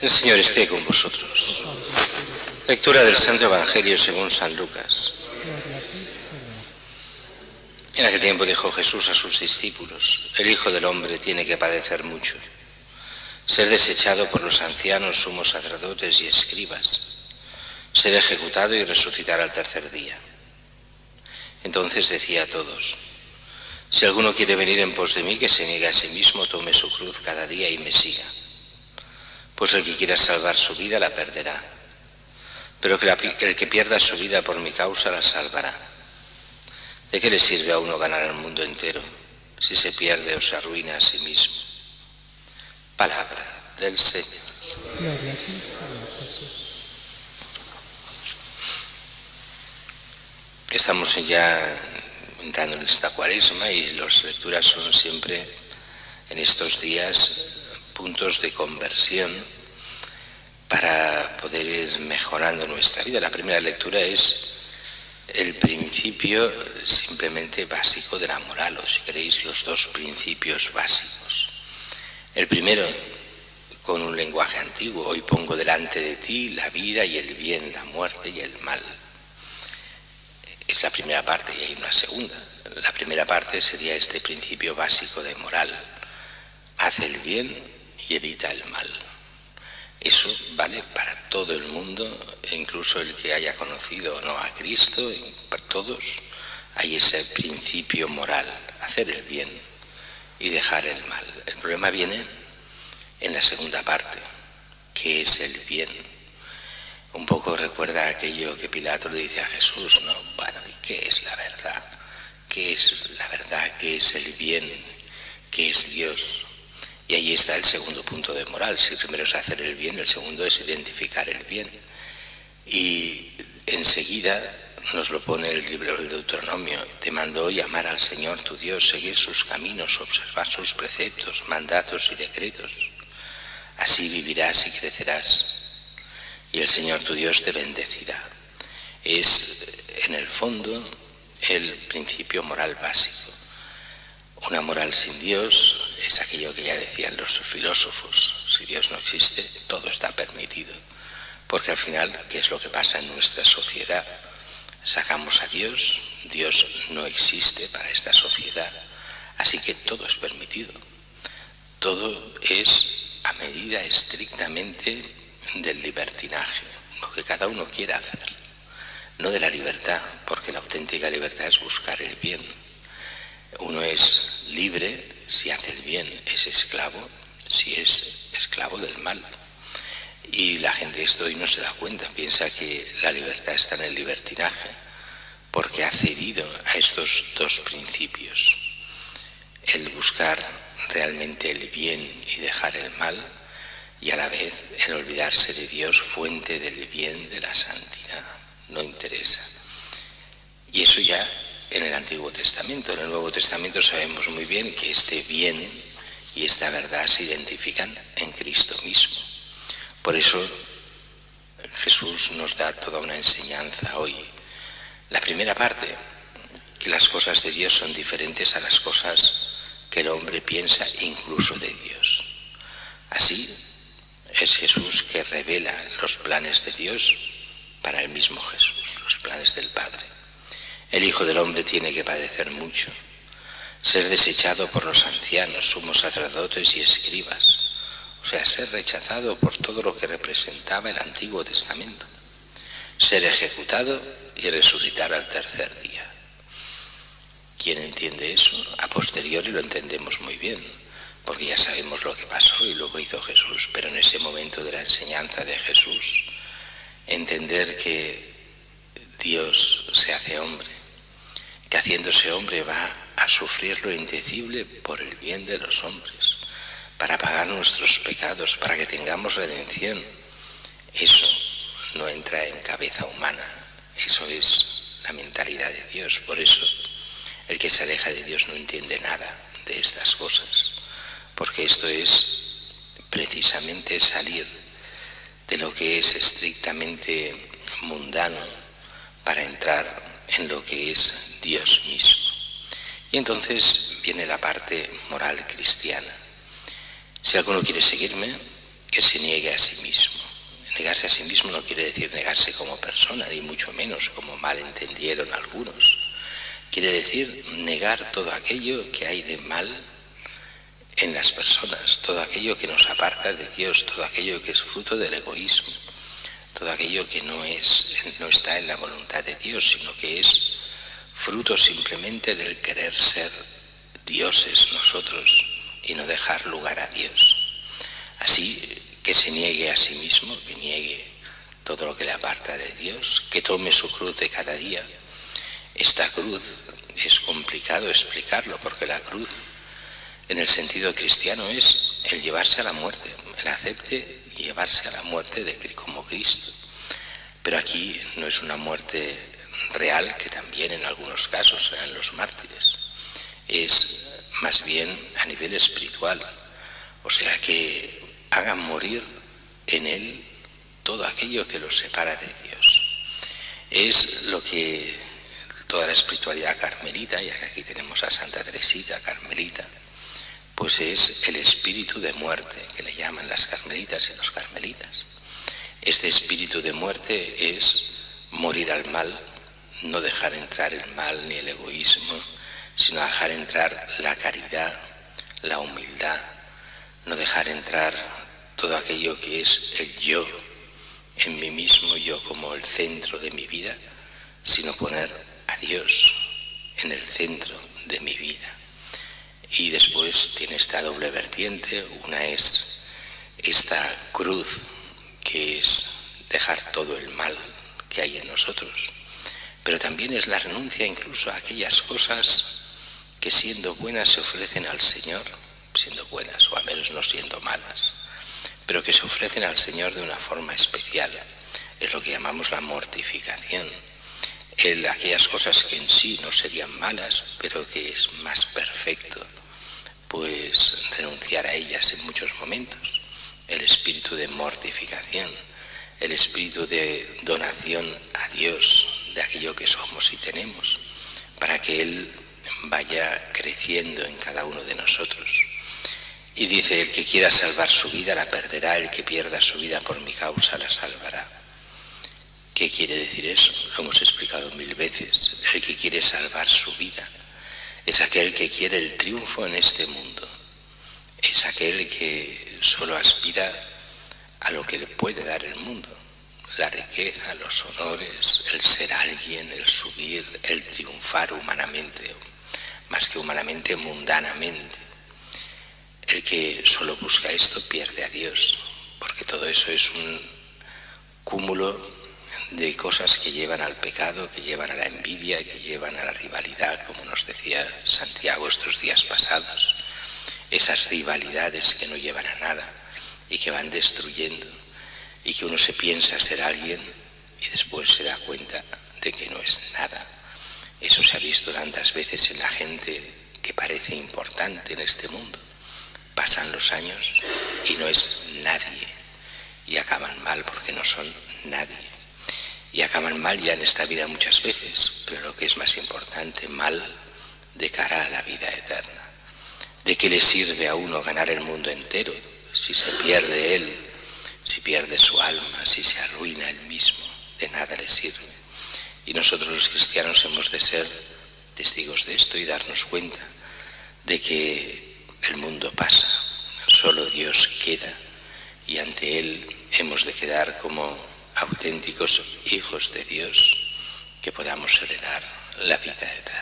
El Señor esté con vosotros. Lectura del Santo Evangelio según San Lucas. En aquel tiempo dijo Jesús a sus discípulos: el Hijo del Hombre tiene que padecer mucho, ser desechado por los ancianos, sumos sacerdotes y escribas, ser ejecutado y resucitar al tercer día. Entonces decía a todos: si alguno quiere venir en pos de mí, que se niegue a sí mismo, tome su cruz cada día y me siga. Pues el que quiera salvar su vida la perderá, pero el que pierda su vida por mi causa la salvará. ¿De qué le sirve a uno ganar el mundo entero si se pierde o se arruina a sí mismo? Palabra del Señor. Gloria a ti, Señor Jesús. Estamos ya entrando en esta Cuaresma y las lecturas son siempre en estos días puntos de conversión para poder ir mejorando nuestra vida. La primera lectura es el principio simplemente básico de la moral, o si queréis los dos principios básicos. El primero, con un lenguaje antiguo: hoy pongo delante de ti la vida y el bien, la muerte y el mal. Es la primera parte y hay una segunda. La primera parte sería este principio básico de moral: haz el bien y evita el mal. Eso vale para todo el mundo, incluso el que haya conocido o no a Cristo, para todos hay ese principio moral: hacer el bien y dejar el mal. El problema viene en la segunda parte, que es el bien. Un poco recuerda aquello que Pilato le dice a Jesús, ¿no? Bueno, ¿y qué es la verdad? ¿Qué es la verdad? ¿Qué es el bien? ¿Qué es Dios? Y ahí está el segundo punto de moral. Si el primero es hacer el bien, el segundo es identificar el bien. Y enseguida nos lo pone el libro del Deuteronomio: te mando hoy amar al Señor tu Dios, seguir sus caminos, observar sus preceptos, mandatos y decretos. Así vivirás y crecerás, y el Señor tu Dios te bendecirá. Es, en el fondo, el principio moral básico. Una moral sin Dios es aquello que ya decían los filósofos: si Dios no existe, todo está permitido. Porque al final, ¿qué es lo que pasa en nuestra sociedad? Sacamos a Dios, Dios no existe para esta sociedad, así que todo es permitido. Todo es a medida estrictamente del libertinaje, lo que cada uno quiera hacer, no de la libertad, porque la auténtica libertad es buscar el bien. Uno es libre si hace el bien, es esclavo si es esclavo del mal. Y la gente esto hoy no se da cuenta, piensa que la libertad está en el libertinaje, porque ha cedido a estos dos principios: el buscar realmente el bien y dejar el mal, y a la vez el olvidarse de Dios, fuente del bien, de la santidad. No interesa. Y eso ya en el Antiguo Testamento. En el Nuevo Testamento sabemos muy bien que este bien y esta verdad se identifican en Cristo mismo. Por eso Jesús nos da toda una enseñanza hoy. La primera parte, que las cosas de Dios son diferentes a las cosas que el hombre piensa, incluso de Dios. Así es Jesús que revela los planes de Dios para el mismo Jesús, los planes del Padre. El Hijo del Hombre tiene que padecer mucho, ser desechado por los ancianos, sumos sacerdotes y escribas, o sea, ser rechazado por todo lo que representaba el Antiguo Testamento, ser ejecutado y resucitar al tercer día. ¿Quién entiende eso? A posteriori lo entendemos muy bien, porque ya sabemos lo que pasó y lo que hizo Jesús, pero en ese momento de la enseñanza de Jesús, entender que Dios se hace hombre, que haciéndose hombre va a sufrir lo indecible por el bien de los hombres, para pagar nuestros pecados, para que tengamos redención. Eso no entra en cabeza humana, eso es la mentalidad de Dios. Por eso el que se aleja de Dios no entiende nada de estas cosas, porque esto es precisamente salir de lo que es estrictamente mundano para entrar en lo que es Dios mismo. Y entonces viene la parte moral cristiana. Si alguno quiere seguirme, que se niegue a sí mismo. Negarse a sí mismo no quiere decir negarse como persona, ni mucho menos, como mal entendieron algunos. Quiere decir negar todo aquello que hay de mal en las personas, todo aquello que nos aparta de Dios, todo aquello que es fruto del egoísmo, todo aquello que no está en la voluntad de Dios, sino que es fruto simplemente del querer ser dioses nosotros y no dejar lugar a Dios. Así que se niegue a sí mismo, que niegue todo lo que le aparta de Dios, que tome su cruz de cada día. Esta cruz es complicado explicarlo, porque la cruz en el sentido cristiano es el llevarse a la muerte, el acepte y llevarse a la muerte como Cristo. Pero aquí no es una muerte real, que también en algunos casos eran los mártires, es más bien a nivel espiritual, o sea que hagan morir en él todo aquello que los separa de Dios. Es lo que toda la espiritualidad carmelita, ya que aquí tenemos a Santa Teresita Carmelita, pues es el espíritu de muerte, que le llaman las carmelitas y los carmelitas. Este espíritu de muerte es morir al mal, no dejar entrar el mal ni el egoísmo, sino dejar entrar la caridad, la humildad, no dejar entrar todo aquello que es el yo en mí mismo, yo como el centro de mi vida, sino poner a Dios en el centro de mi vida. Y después tiene esta doble vertiente, una es esta cruz, que es dejar todo el mal que hay en nosotros, pero también es la renuncia incluso a aquellas cosas que siendo buenas se ofrecen al Señor, siendo buenas o al menos no siendo malas, pero que se ofrecen al Señor de una forma especial. Es lo que llamamos la mortificación. Aquellas cosas que en sí no serían malas, pero que es más perfecto, pues renunciar a ellas en muchos momentos. El espíritu de mortificación, el espíritu de donación a Dios de aquello que somos y tenemos, para que Él vaya creciendo en cada uno de nosotros. Y dice, el que quiera salvar su vida la perderá, el que pierda su vida por mi causa la salvará. ¿Qué quiere decir eso? Lo hemos explicado 1000 veces. El que quiere salvar su vida es aquel que quiere el triunfo en este mundo. Es aquel que solo aspira a lo que le puede dar el mundo. La riqueza, los honores, el ser alguien, el subir, el triunfar humanamente, más que humanamente, mundanamente. El que solo busca esto pierde a Dios, porque todo eso es un cúmulo de cosas que llevan al pecado, que llevan a la envidia, que llevan a la rivalidad, como nos decía Santiago estos días pasados. Esas rivalidades que no llevan a nada y que van destruyendo, y que uno se piensa ser alguien y después se da cuenta de que no es nada. Eso se ha visto tantas veces en la gente que parece importante en este mundo. Pasan los años y no es nadie, y acaban mal porque no son nadie. Y acaban mal ya en esta vida muchas veces, pero lo que es más importante, mal de cara a la vida eterna. ¿De qué le sirve a uno ganar el mundo entero si se pierde él, si pierde su alma, si se arruina él mismo? De nada le sirve. Y nosotros los cristianos hemos de ser testigos de esto y darnos cuenta de que el mundo pasa, solo Dios queda, y ante Él hemos de quedar como auténticos hijos de Dios, que podamos heredar la vida eterna.